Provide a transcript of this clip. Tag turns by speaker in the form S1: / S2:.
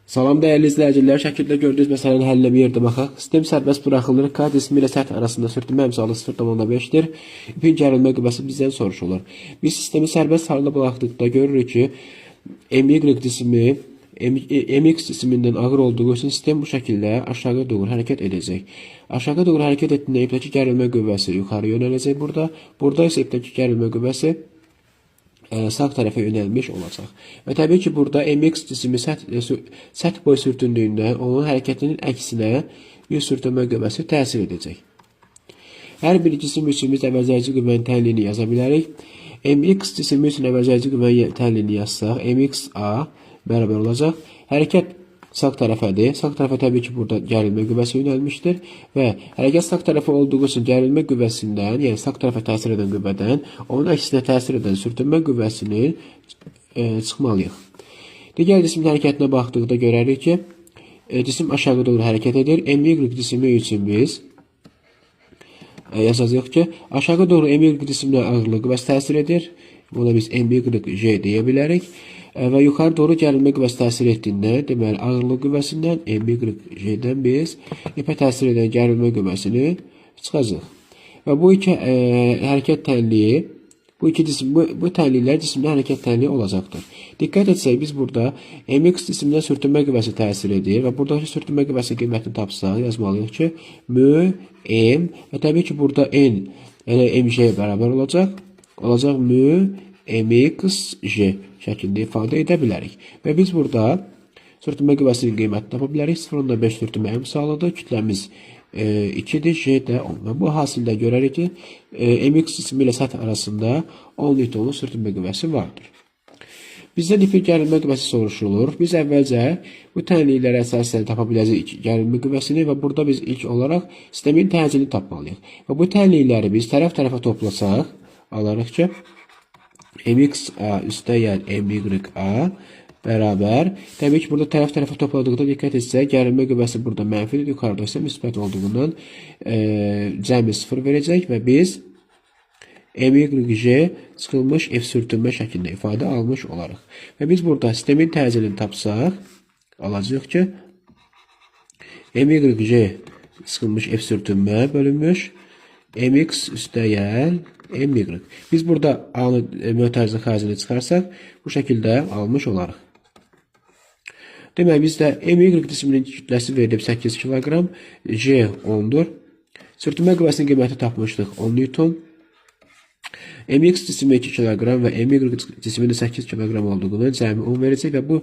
S1: Salam dəyərli izləyicilər, şəkildə gördüyünüz məsələnin həllinə bir yerdə baxaq. Sistem sərbəst buraxılır. K cismi ilə səth arasında sürtünmə əmsalı 0,5-dir. İpin gərilmə qüvvəsi bizdən soruşulur. Biz sistemi sərbəst halda buraxdıqda görürük ki, MY cismi MX cismindən ağır olduğu üçün sistem bu şəkildə aşağı doğru hərəkət edəcək. Aşağı doğru hərəkət etdiğinde ipdəki gərilmə qüvvəsi yuxarı yönələcək burada. Burada isə ipdəki gərilmə qüvvəsi sağ tərəfə yönəlmiş olacaq. Və təbii ki, burada MX cismi səth boyu sürtündüyündə onun hərəkətinin əksinə bir sürtünmə qüvvəsi təsir edəcək. Hər bir cisim üçün biz əvəzləyici qüvvənin tənliyini yaza bilərik. MX cismi üçün əvəzləyici qüvvənin tənliyini yazsaq, MXA bərabər olacaq. Hərəkət sağ tərəfədir. Sağ tərəfə təbii ki, burada gərilmə qüvvəsi yönəlmişdir və hərəkət sağ tərəfə olduğu üçün gərilmə qüvvəsindən, yəni sağ tərəfə təsir edən qüvvədən, onun əksinə təsir edən sürtünmə qüvvəsini çıxmalıyıq. Digər cismin hərəkətinə baxdıqda görərik ki, cisim aşağı doğru hərəkət edir. MY cismi üçün biz yazacağıq ki, aşağı doğru MY cisminə ağırlıq qüvvəsi təsir edir. Buna biz MY deyə bilərik. Və yuxarı doğru gərilmə qüvvəsi təsir etdiyində, deməli, ağırlıq qüvvəsindən MY-dən biz ipə təsir edən gərilmə qüvvəsini çıxacaq. Və bu iki hərəkət tənliyi, bu tənliklər cisimdə hərəkət tənliyi olacaqdır. Diqqət etsək, biz burada MX cisimdən sürtünmə qüvvəsi təsir edir və buradakı sürtünmə qüvvəsinin qiymətini tapsaq, yazmalıyıq ki, M və təbii ki, burada N MJ bərabər olacaq. Olacaq MXJ şəklində ifadə edə bilərik. Və biz burada sürtünmə qüvvəsinin qiymətini tapa bilərik. 0,5 sürtünmə əmsalıdır. Kütləmiz 2-dir, J də 10. Və bu hasildə görərik ki, MX cismi ilə səth arasında 10 newtonluq sürtünmə qüvvəsi vardır. Bizdən ipin gərilmə qüvvəsi soruşulur. Biz əvvəlcə bu tənliklərə əsasən tapa biləcəyik gərilmə qüvvəsini və burada biz ilk olaraq sistemin təcilini tapmalıyıq. Və bu tənlikləri biz tərəf-tərəfə toplasaq, alarıq ki, MXA üstəgəl MYA bərabər. Təbii ki, burada tərəf-tərəfə topladıqda diqqət etsək, gərilmə qüvvəsi burada mənfidir, yuxarıda isə müsbət olduğundan cəmi 0 verəcək və biz MYJ çıxılmış F sürtünmə şəklində ifadə almış olarıq. Və biz burada sistemin təcilini tapsaq, alacaq ki, MYJ çıxılmış F sürtünmə bölünmüş MX üstəgəl MY. Biz burada A-nı mötərizə xərcini çıxarsaq, bu şəkildə almış olarıq. Demək, bizdə MY cisminin kütləsi verilib 8 kg, J 10-dur. Sürtünmə qüvvəsinin qiyməti tapmışdıq 10 Newton. MX cismi 2 kg və MY cisminin 8 kg olduğunu cəmi 10 verəcək və bu